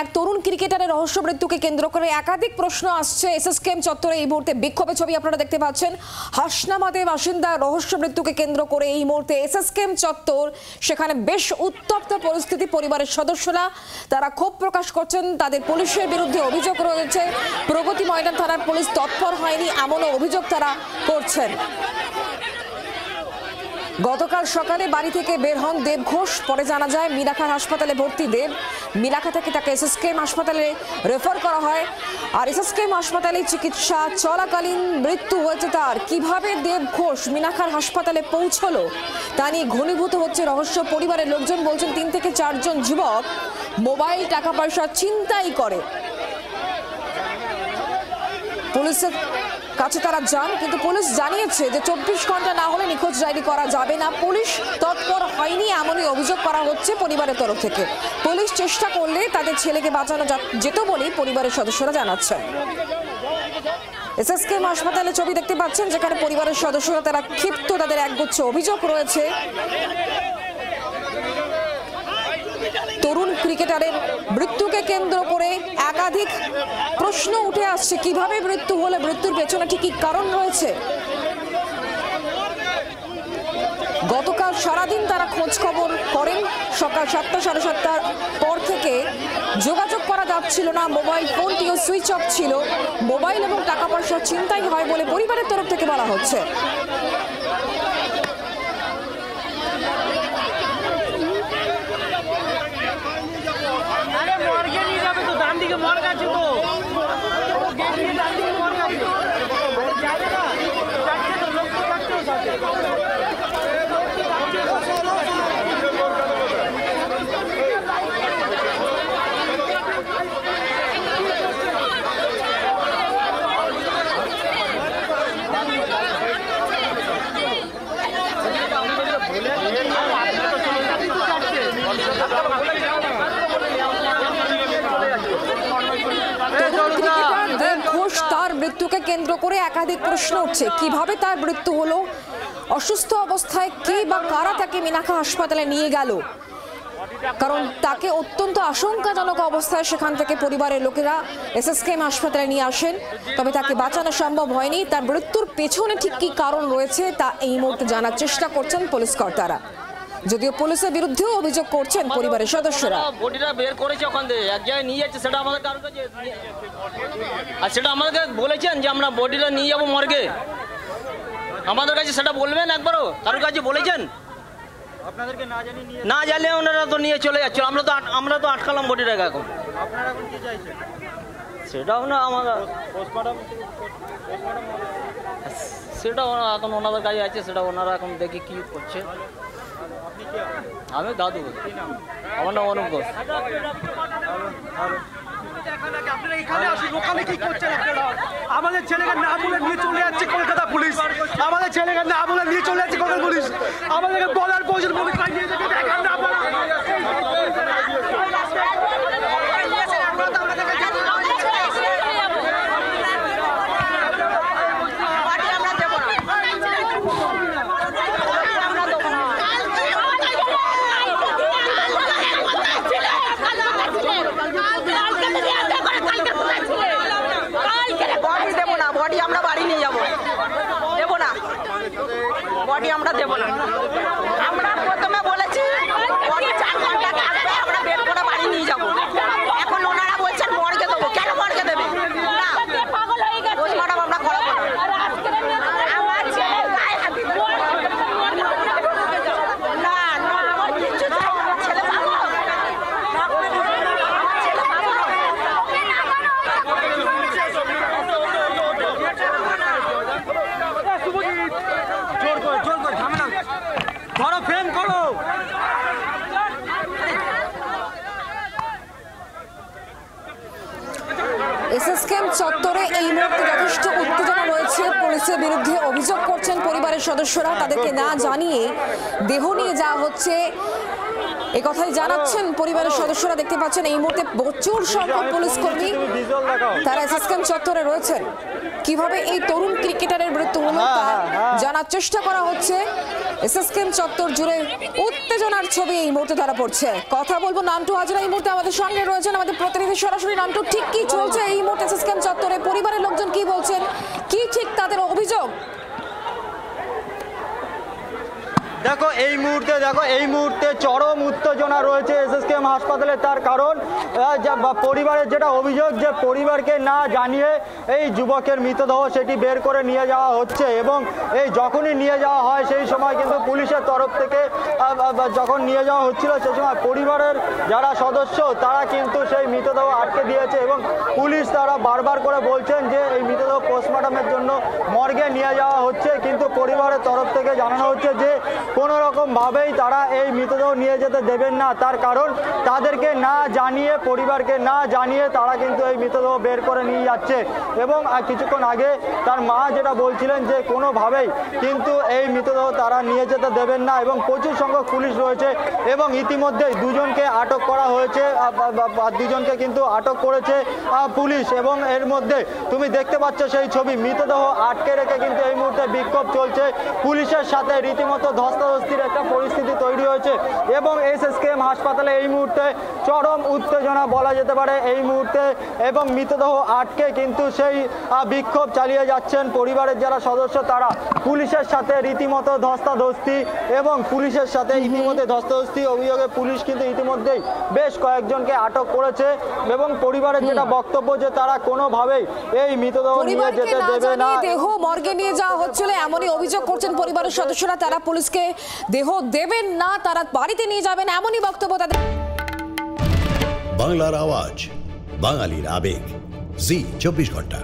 এক তরুণ ক্রিকেটারের রহস্য মৃত্যুকে কেন্দ্র করে একাধিক প্রশ্ন আসছে। এসএসকেএম চত্বরে এই মুহূর্তে বিক্ষোভের ছবি আপনারা দেখতে পাচ্ছেন। হাসনাবাদে বাসিন্দা রহস্য মৃত্যুকে কেন্দ্র করে এই মুহূর্তে এসএসকেএম চত্বর, সেখানে বেশ উত্তপ্ত পরিস্থিতি। পরিবারের সদস্যরা তারা ক্ষোভ প্রকাশ করছেন। তাদের পুলিশের বিরুদ্ধে অভিযোগ রয়েছে, প্রগতি ময়দান থানার পুলিশ তৎপর হয়নি এমনও অভিযোগ তারা করছেন। গতকাল সকালে বাড়ি থেকে বের হন দেব ঘোষ। পরে জানা যায় মিনাখার হাসপাতালে ভর্তি দেব। মিনাখা থেকে তাকে এসএসকেএম হাসপাতালে রেফার করা হয়। আর এসএসকেএম হাসপাতালে চিকিৎসা চলাকালীন মৃত্যু হয়েছে তার। কিভাবে দেব ঘোষ মিনাখার হাসপাতালে পৌঁছলো তা নিয়ে ঘনীভূত হচ্ছে রহস্য। পরিবারের লোকজন বলছেন 3 থেকে 4 জন যুবক মোবাইল টাকা পয়সা ছিনতাই করে। পুলিশের কাছে তারা যান, কিন্তু পুলিশ জানিয়েছে যে 24 ঘন্টা না হলে নিখোঁজ ডায়েরি করা যাবে না। পুলিশ তৎপর হয়নি এমনই অভিযোগ করা হচ্ছে পরিবারের তরফ থেকে। পুলিশ চেষ্টা করলে তাদের ছেলেকে বাঁচানো যেত বলেই পরিবারের সদস্যরা জানাচ্ছেন। এসএসকেএম হাসপাতালে ছবি দেখতে পাচ্ছেন, যেখানে পরিবারের সদস্যরা তারা ক্ষিপ্ত। তাদের একগুচ্ছ অভিযোগ রয়েছে। তরুণ ক্রিকেটারের মৃত্যুকে কেন্দ্র করে একাধিক প্রশ্ন উঠে আসছে। কিভাবে মৃত্যু হলে, মৃত্যুর পেছনে ঠিক কি কারণ রয়েছে। গতকাল সারাদিন তারা খোঁজ খবর করেন। সকাল 7টা সাড়ে 7টার পর থেকে যোগাযোগ করা যাচ্ছিল না। মোবাইল ফোনটিও সুইচ অফ ছিল। মোবাইল এবং টাকা পয়সা ছিনতাই হয় বলে পরিবারের তরফ থেকে বলা হচ্ছে। তার মৃত্যুকে কেন্দ্র করে একাধিক প্রশ্ন উঠছে। কিভাবে তার মৃত্যু হলো, অসুস্থ অবস্থায় কে বা কারা তাকে মিনাখা হাসপাতালে নিয়ে গেল, কারণ তাকে অত্যন্ত আশঙ্কাজনক অবস্থায় সেখান থেকে পরিবারের লোকেরা এসএসকেএম হাসপাতালে নিয়ে আসেন। তবে তাকে বাঁচানো সম্ভব হয়নি। তার মৃত্যুর পেছনে ঠিক কি কারণ রয়েছে তা এই মুহূর্তে জানার চেষ্টা করছেন পুলিশ কর্তারা, যদিও পুলিশের বিরুদ্ধেও অভিযোগ করছেন পরিবারের সদস্যরা। বডিটা বের করেছে ওখান থেকে, এক জায়গায় নিয়ে যাচ্ছে, সেটা আমাদের কারোর কাছে, আর সেটা আমাদেরকে বলেছেন যে আমরা বডিটা নিয়ে যাবো মর্গে। আমাদের কাছে সেটা বলবেন একবারও, কারোর কাছে বলেছেন? আপনাদেরকে না জানিয়ে ওনারা তো নিয়ে চলে যাচ্ছিল। আমরা তো আটকালাম বডিটাকে। এখন আপনারা এখন কি চাইছেন? সেটাও না আমাদের সেটা এখন ওনাদের কাছে আছে, সেটা ওনারা এখন দেখি কি করছে। আমি দাদু, আমার নাম অনুপ ঘোষ। আমাদের ছেলেকে না বলে নিয়ে চলে যাচ্ছে কলকাতা পুলিশ। আমাদের ছেলেকে না বলে নিয়ে চলে যাচ্ছে কলকাতা পুলিশ। আমাদেরকে বলার প্রয়োজন আমরা দেবো না। আমরা প্রথমে বলেছি 4 ঘন্টা আগে আমরা বের করে বাড়ি নিয়ে যাবো। এখন ওনারা বলছেন মর্গে দেবো। কেন মর্গে দেবে? না, পোস্টমর্টম আমরা করাবো না। আমার ছেলে গায়ে হাত দিতে না, আমার কিছু চাই না। ছেলে পাবো, এসএসকেএম চত্বরে এই মুহূর্তে যথেষ্ট উত্তেজনা রয়েছে। পুলিশের বিরুদ্ধে অভিযোগ করছেন পরিবারের সদস্যরা। তাদেরকে না জানিয়ে দেহ নিয়ে যাওয়া হচ্ছে এই কথাই জানাচ্ছেন পরিবারের সদস্যরা। দেখতে পাচ্ছেন এই মুহূর্তে প্রচুর সংখ্যক পুলিশ কর্মী তারা এসএসকেএম চত্বরে রয়েছেন। কিভাবে এই তরুণ ক্রিকেটারের মৃত্যু হলো তা জানার চেষ্টা করা হচ্ছে। এসএসকেএম চত্বর জুড়ে উত্তেজনার ছবি এই মুহূর্তে ধরা পড়ছে। কথা বলবো নান্টু হাজরা এই মুহূর্তে আমাদের সঙ্গে রয়েছেন, আমাদের প্রতিনিধি সরাসরি। নান্টু, ঠিক কি চলছে এই মুহূর্তে এসএসকেএম চত্বরে? পরিবারের লোকজন কি বলছেন, কি ঠিক তাদের অভিযোগ? দেখো এই মুহূর্তে চরম উত্তেজনা রয়েছে এসএসকেএম হাসপাতালে। তার কারণ পরিবারের যেটা অভিযোগ যে পরিবারকে না জানিয়ে এই যুবকের মৃতদেহ সেটি বের করে নিয়ে যাওয়া হচ্ছে, এবং এই যখনই নিয়ে যাওয়া হয় সেই সময় কিন্তু পুলিশের তরফ থেকে যখন নিয়ে যাওয়া হচ্ছিল সেই সময় পরিবারের যারা সদস্য তারা কিন্তু সেই মৃতদেহ আটকে দিয়েছে, এবং পুলিশ তারা বারবার করে বলছেন যে এই মৃতদেহ পোস্টমর্টমের জন্য মর্গে নিয়ে যাওয়া হচ্ছে, কিন্তু পরিবারের তরফ থেকে জানানো হচ্ছে যে কোনো রকমভাবেই তারা এই মৃতদেহ নিয়ে যেতে দেবেন না। তার কারণ তাদেরকে না জানিয়ে, পরিবারকে না জানিয়ে তারা কিন্তু এই মৃতদেহ বের করে নিয়ে যাচ্ছে। এবং কিছুক্ষণ আগে তার মা যেটা বলছিলেন যে কোনোভাবেই কিন্তু এই মৃতদেহ তারা নিয়ে যেতে দেবেন না, এবং প্রচুর সংখ্যক পুলিশ রয়েছে এবং ইতিমধ্যেই দুজনকে আটক করা হয়েছে, দুজনকে কিন্তু আটক করেছে পুলিশ। এবং এর মধ্যে তুমি দেখতে পাচ্ছ সেই ছবি, মৃতদেহ আটকে রেখে কিন্তু এই মুহূর্তে বিক্ষোভ চলছে। পুলিশের সাথে রীতিমতো ধস্তাধস্তির একটা পরিস্থিতি তৈরি হয়েছে, এবং এসএসকেএম হাসপাতালে এই মুহূর্তে চরম উত্তেজনা বলা যেতে পারে এই মুহূর্তে, এবং মৃতদেহ আটকে কিন্তু সেই বিক্ষোভ চালিয়ে যাচ্ছেন পরিবারের যারা সদস্য তারা পুলিশের সাথে রীতিমতো ধস্তাধস্তি, এবং পুলিশের সাথে ইতিমধ্যে ধস্তাধস্তি অভিযোগে পুলিশ কিন্তু ইতিমধ্যেই বেশ কয়েকজনকে আটক করেছে, এবং পরিবারের যেটা বক্তব্য যে তারা কোনোভাবেই এই মৃতদেহ নিয়ে যেতে দেবে না। দেহ মর্গে নিয়ে যাওয়া হচ্ছিল এমনই অভিযোগ করছেন পরিবারের সদস্যরা। তারা পুলিশকে দেহ দেবেন না, তারা বাড়িতে নিয়ে যাবেন, এমনই বক্তব্য তাদের। বাংলার আওয়াজ, বাঙালির আবেগ, জি 24 ঘন্টা।